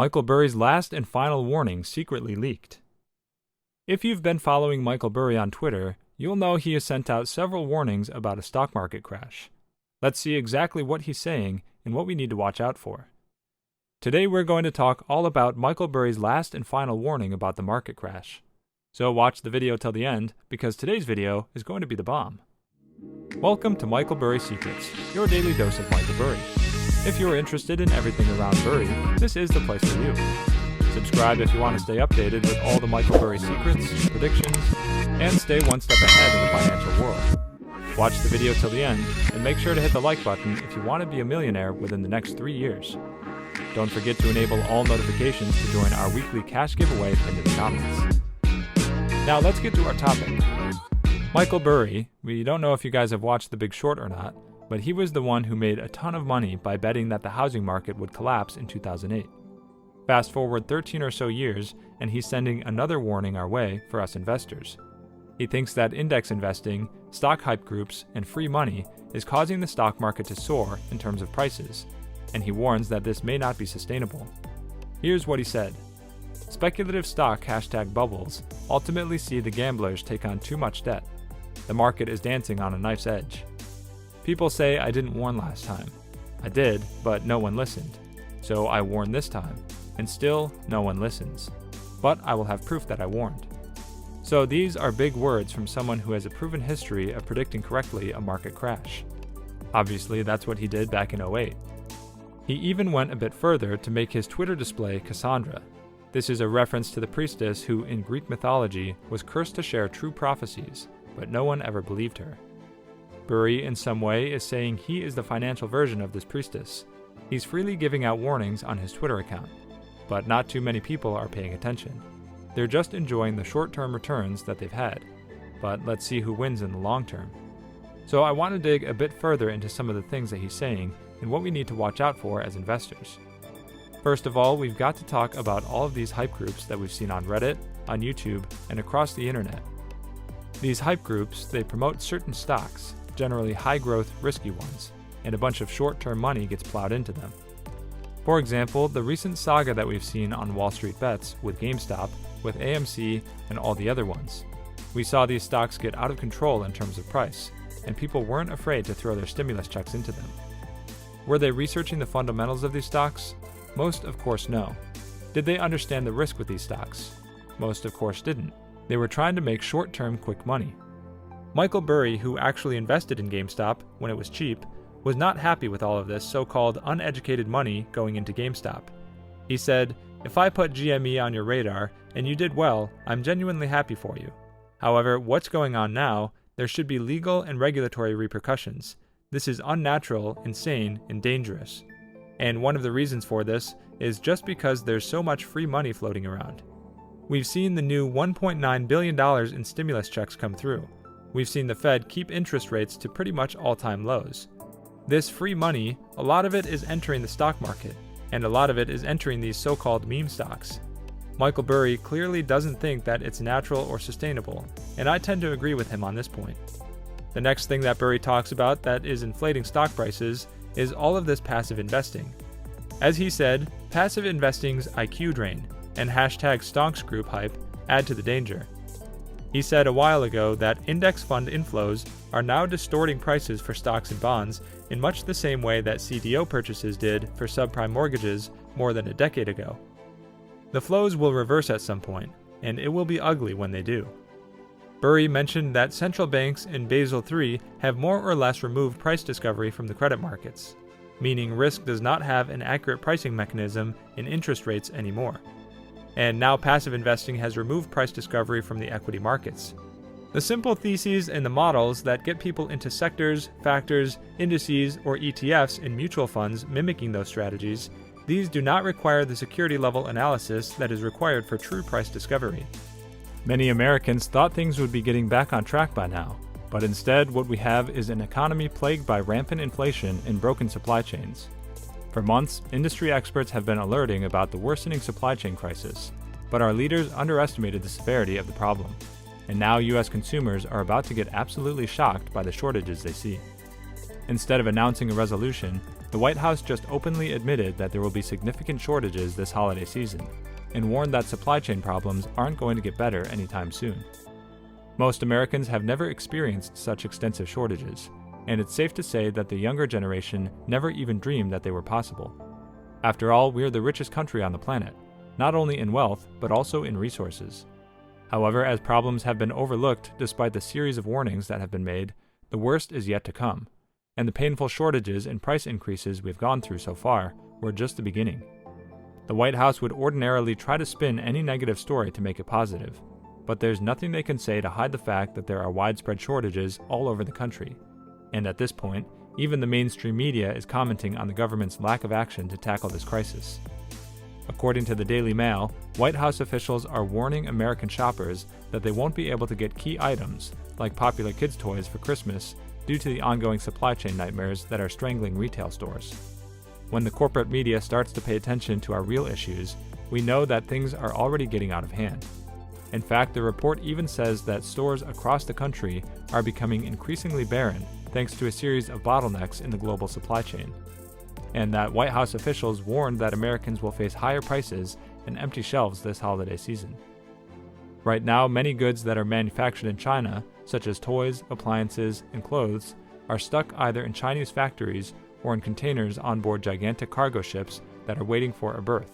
Michael Burry's last and final warning secretly leaked. If you've been following Michael Burry on Twitter, you'll know he has sent out several warnings about a stock market crash. Let's see exactly what he's saying and what we need to watch out for. Today we're going to talk all about Michael Burry's last and final warning about the market crash. So watch the video till the end, because today's video is going to be the bomb. Welcome to Michael Burry Secrets, your daily dose of Michael Burry. If you're interested in everything around Burry, this is the place for you. Subscribe if you want to stay updated with all the Michael Burry secrets, predictions, and stay one step ahead in the financial world. Watch the video till the end, and make sure to hit the like button if you want to be a millionaire within the next 3 years. Don't forget to enable all notifications to join our weekly cash giveaway pinned in the comments. Now let's get to our topic. Michael Burry, we don't know if you guys have watched The Big Short or not, but he was the one who made a ton of money by betting that the housing market would collapse in 2008. Fast forward 13 or so years, and he's sending another warning our way for us investors. He thinks that index investing, stock hype groups, and free money is causing the stock market to soar in terms of prices, and he warns that this may not be sustainable. Here's what he said. Speculative stock #bubbles ultimately see the gamblers take on too much debt. The market is dancing on a knife's edge. People say I didn't warn last time. I did, but no one listened. So I warned this time, and still no one listens. But I will have proof that I warned. So these are big words from someone who has a proven history of predicting correctly a market crash. Obviously, that's what he did back in 2008. He even went a bit further to make his Twitter display Cassandra. This is a reference to the priestess who, in Greek mythology, was cursed to share true prophecies, but no one ever believed her. Burry, in some way, is saying he is the financial version of this priestess. He's freely giving out warnings on his Twitter account, but not too many people are paying attention. They're just enjoying the short-term returns that they've had, but let's see who wins in the long term. So I want to dig a bit further into some of the things that he's saying and what we need to watch out for as investors. First of all, we've got to talk about all of these hype groups that we've seen on Reddit, on YouTube, and across the internet. These hype groups, they promote certain stocks, generally high-growth, risky ones, and a bunch of short-term money gets plowed into them. For example, the recent saga that we've seen on Wall Street Bets with GameStop, with AMC, and all the other ones. We saw these stocks get out of control in terms of price, and people weren't afraid to throw their stimulus checks into them. Were they researching the fundamentals of these stocks? Most, of course, no. Did they understand the risk with these stocks? Most, of course, didn't. They were trying to make short-term quick money. Michael Burry, who actually invested in GameStop when it was cheap, was not happy with all of this so-called uneducated money going into GameStop. He said, "If I put GME on your radar and you did well, I'm genuinely happy for you. However, what's going on now, there should be legal and regulatory repercussions. This is unnatural, insane, and dangerous. And one of the reasons for this is just because there's so much free money floating around. We've seen the new $1.9 billion in stimulus checks come through. We've seen the Fed keep interest rates to pretty much all-time lows. This free money, a lot of it is entering the stock market, and a lot of it is entering these so-called meme stocks. Michael Burry clearly doesn't think that it's natural or sustainable, and I tend to agree with him on this point. The next thing that Burry talks about that is inflating stock prices is all of this passive investing. As he said, passive investing's IQ drain and #stonks group hype add to the danger. He said a while ago that index fund inflows are now distorting prices for stocks and bonds in much the same way that CDO purchases did for subprime mortgages more than a decade ago. The flows will reverse at some point, and it will be ugly when they do. Burry mentioned that central banks in Basel III have more or less removed price discovery from the credit markets, meaning risk does not have an accurate pricing mechanism in interest rates anymore. And now passive investing has removed price discovery from the equity markets. The simple theses and the models that get people into sectors, factors, indices, or ETFs in mutual funds mimicking those strategies, these do not require the security level analysis that is required for true price discovery. Many Americans thought things would be getting back on track by now, but instead what we have is an economy plagued by rampant inflation and broken supply chains. For months, industry experts have been alerting about the worsening supply chain crisis, but our leaders underestimated the severity of the problem, and now U.S. consumers are about to get absolutely shocked by the shortages they see. Instead of announcing a resolution, The White House just openly admitted that there will be significant shortages this holiday season, and warned that supply chain problems aren't going to get better anytime soon. Most Americans have never experienced such extensive shortages, and it's safe to say that the younger generation never even dreamed that they were possible. After all, we're the richest country on the planet, not only in wealth, but also in resources. However, as problems have been overlooked despite the series of warnings that have been made, the worst is yet to come, and the painful shortages and price increases we've gone through so far were just the beginning. The White House would ordinarily try to spin any negative story to make it positive, but there's nothing they can say to hide the fact that there are widespread shortages all over the country, and at this point, even the mainstream media is commenting on the government's lack of action to tackle this crisis. According to the Daily Mail, White House officials are warning American shoppers that they won't be able to get key items, like popular kids' toys for Christmas, due to the ongoing supply chain nightmares that are strangling retail stores. When the corporate media starts to pay attention to our real issues, we know that things are already getting out of hand. In fact, the report even says that stores across the country are becoming increasingly barren thanks to a series of bottlenecks in the global supply chain, and that White House officials warned that Americans will face higher prices and empty shelves this holiday season. Right now, many goods that are manufactured in China, such as toys, appliances, and clothes, are stuck either in Chinese factories or in containers on board gigantic cargo ships that are waiting for a berth.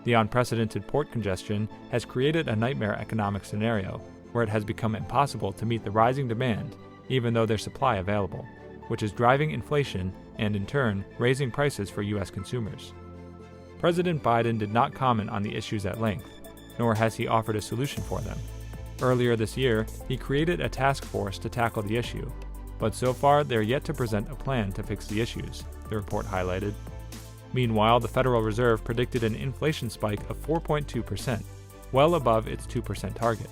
The unprecedented port congestion has created a nightmare economic scenario where it has become impossible to meet the rising demand, even though there's supply available, which is driving inflation and, in turn, raising prices for U.S. consumers. President Biden did not comment on the issues at length, nor has he offered a solution for them. Earlier this year, he created a task force to tackle the issue, but so far they're yet to present a plan to fix the issues, the report highlighted. Meanwhile, the Federal Reserve predicted an inflation spike of 4.2%, well above its 2% target.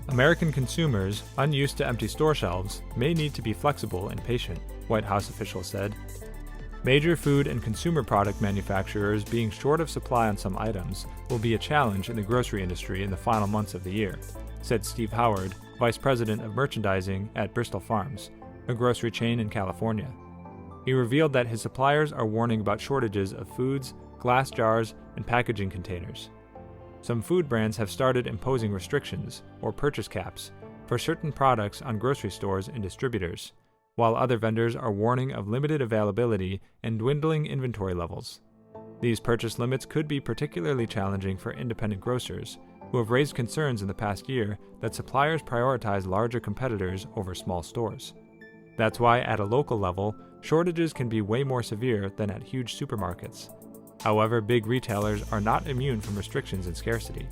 American consumers, unused to empty store shelves, may need to be flexible and patient, White House officials said. Major food and consumer product manufacturers being short of supply on some items will be a challenge in the grocery industry in the final months of the year, said Steve Howard, Vice President of Merchandising at Bristol Farms, a grocery chain in California. He revealed that his suppliers are warning about shortages of foods, glass jars, and packaging containers. Some food brands have started imposing restrictions, or purchase caps, for certain products on grocery stores and distributors, while other vendors are warning of limited availability and dwindling inventory levels. These purchase limits could be particularly challenging for independent grocers, who have raised concerns in the past year that suppliers prioritize larger competitors over small stores. That's why, at a local level, shortages can be way more severe than at huge supermarkets. However, big retailers are not immune from restrictions and scarcity.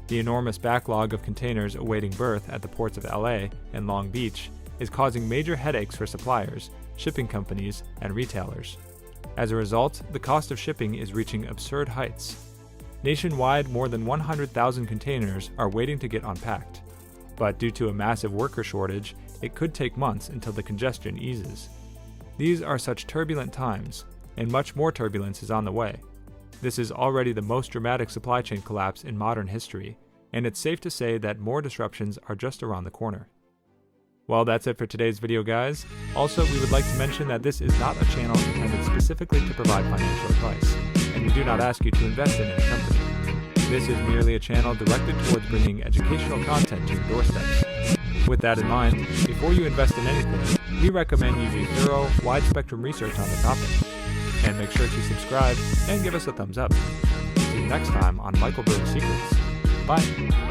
The enormous backlog of containers awaiting berth at the ports of LA and Long Beach is causing major headaches for suppliers, shipping companies, and retailers. As a result, the cost of shipping is reaching absurd heights. Nationwide, more than 100,000 containers are waiting to get unpacked. But due to a massive worker shortage, it could take months until the congestion eases. These are such turbulent times, and much more turbulence is on the way. This is already the most dramatic supply chain collapse in modern history, and it's safe to say that more disruptions are just around the corner. Well, that's it for today's video, guys. Also, we would like to mention that this is not a channel intended specifically to provide financial advice, and we do not ask you to invest in any company. This is merely a channel directed towards bringing educational content to your doorsteps. With that in mind, before you invest in anything, we recommend you do thorough, wide-spectrum research on the topic. And make sure to subscribe and give us a thumbs up. See you next time on Michael Burry Secrets. Bye!